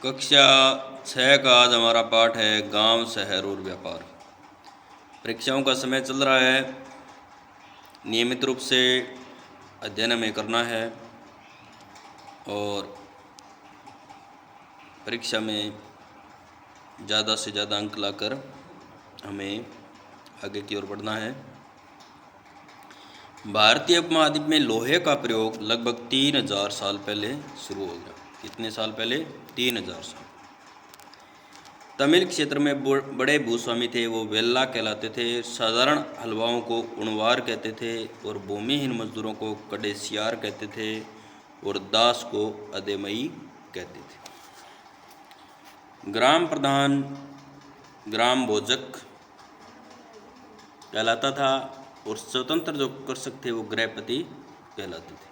कक्षा 6 का आज हमारा पाठ है गांव, शहर और व्यापार। परीक्षाओं का समय चल रहा है, नियमित रूप से अध्ययन हमें करना है और परीक्षा में ज़्यादा से ज़्यादा अंक लाकर हमें आगे की ओर बढ़ना है। भारतीय उपमहाद्वीप में लोहे का प्रयोग लगभग 3000 साल पहले शुरू हो गया। कितने साल पहले? 3000 साल। तमिल क्षेत्र में बड़े भूस्वामी थे, वो वेल्ला कहलाते थे। साधारण हलवाओं को उणवार कहते थे और भूमिहीन मजदूरों को कडेसियार कहते थे और दास को अदेमई कहते थे। ग्राम प्रधान ग्राम भोजक कहलाता था और स्वतंत्र जो कृषक थे वो गृहपति कहलाते थे।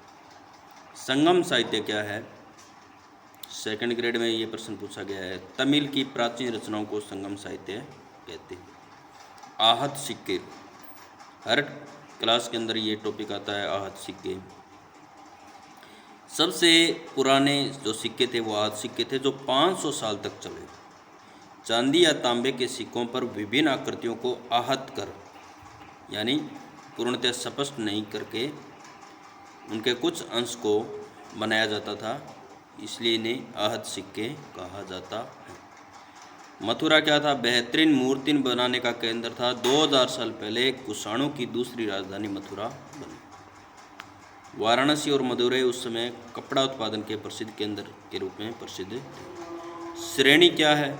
संगम साहित्य क्या है? सेकंड ग्रेड में ये प्रश्न पूछा गया है। तमिल की प्राचीन रचनाओं को संगम साहित्य कहते हैं। आहत सिक्के, हर क्लास के अंदर ये टॉपिक आता है, आहत सिक्के। सबसे पुराने जो सिक्के थे वो आहत सिक्के थे जो 500 साल तक चले। चांदी या तांबे के सिक्कों पर विभिन्न आकृतियों को आहत कर, यानी पूर्णतः स्पष्ट नहीं करके उनके कुछ अंश को बनाया जाता था, इसलिए इन्हें आहत सिक्के कहा जाता है। मथुरा क्या था? बेहतरीन मूर्ति बनाने का केंद्र था। 2000 साल पहले कुषाणों की दूसरी राजधानी मथुरा बनी। वाराणसी और मदुरै उस समय कपड़ा उत्पादन के प्रसिद्ध केंद्र के रूप में प्रसिद्ध थे। श्रेणी क्या है?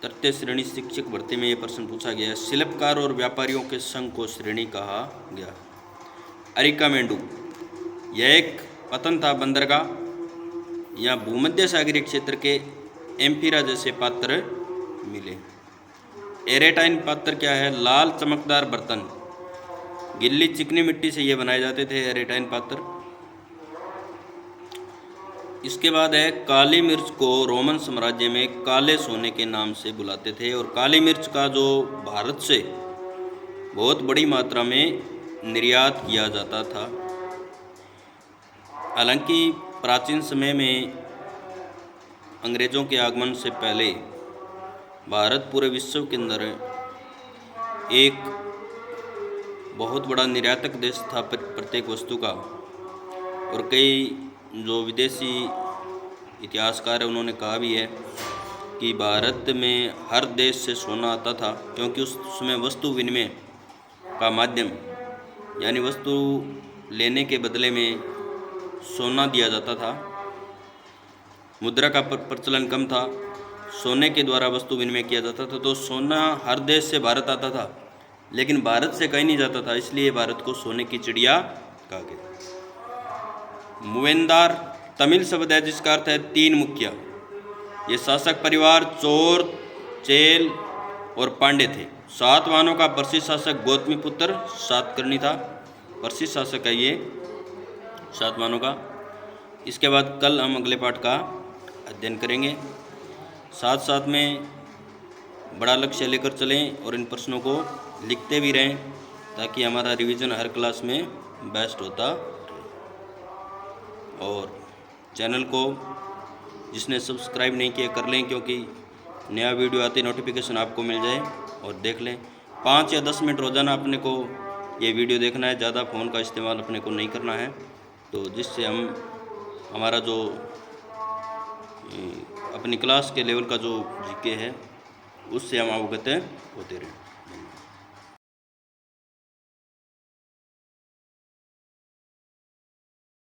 तृतीय श्रेणी शिक्षक भर्ती में यह प्रश्न पूछा गया है। शिल्पकार और व्यापारियों के संघ को श्रेणी कहा गया। अरिकामेंडू, यह एक पतन था बंदरगाह। या भूमध्य सागरीय क्षेत्र के एम्फीरा जैसे पात्र मिले। एरेटाइन पात्र क्या है? लाल चमकदार बर्तन, गीली चिकनी मिट्टी से ये बनाए जाते थे एरेटाइन पात्र। इसके बाद है काली मिर्च को रोमन साम्राज्य में काले सोने के नाम से बुलाते थे और काली मिर्च का जो भारत से बहुत बड़ी मात्रा में निर्यात किया जाता था। हालांकि प्राचीन समय में अंग्रेज़ों के आगमन से पहले भारत पूरे विश्व के अंदर एक बहुत बड़ा निर्यातक देश था प्रत्येक वस्तु का। और कई जो विदेशी इतिहासकार हैं उन्होंने कहा भी है कि भारत में हर देश से सोना आता था, क्योंकि उस समय वस्तु विनिमय का माध्यम यानी वस्तु लेने के बदले में सोना दिया जाता था। मुद्रा का प्रचलन कम था, सोने के द्वारा वस्तु विनिमय किया जाता था। तो सोना हर देश से भारत आता था, लेकिन भारत से कहीं नहीं जाता था, इसलिए भारत को सोने की चिड़िया कहा गया। मूवेंदार तमिल शब्द है जिसका अर्थ है 3 मुखिया। ये शासक परिवार चोर, चेल और पांडे थे। सातवाहनों का प्रसिद्ध शासक गौतमीपुत्र सातकर्णी था। प्रसिद्ध शासक है ये सातवाहनों का। इसके बाद कल हम अगले पाठ का अध्ययन करेंगे। साथ साथ में बड़ा लक्ष्य लेकर चलें और इन प्रश्नों को लिखते भी रहें, ताकि हमारा रिवीजन हर क्लास में बेस्ट होता रहे। और चैनल को जिसने सब्सक्राइब नहीं किया कर लें, क्योंकि नया वीडियो आते नोटिफिकेशन आपको मिल जाए और देख लें। 5 या 10 मिनट रोज़ाना अपने को ये वीडियो देखना है, ज़्यादा फ़ोन का इस्तेमाल अपने को नहीं करना है, तो जिससे हम हमारा जो अपनी क्लास के लेवल का जो जीके है उससे हम अवगत होते रहें।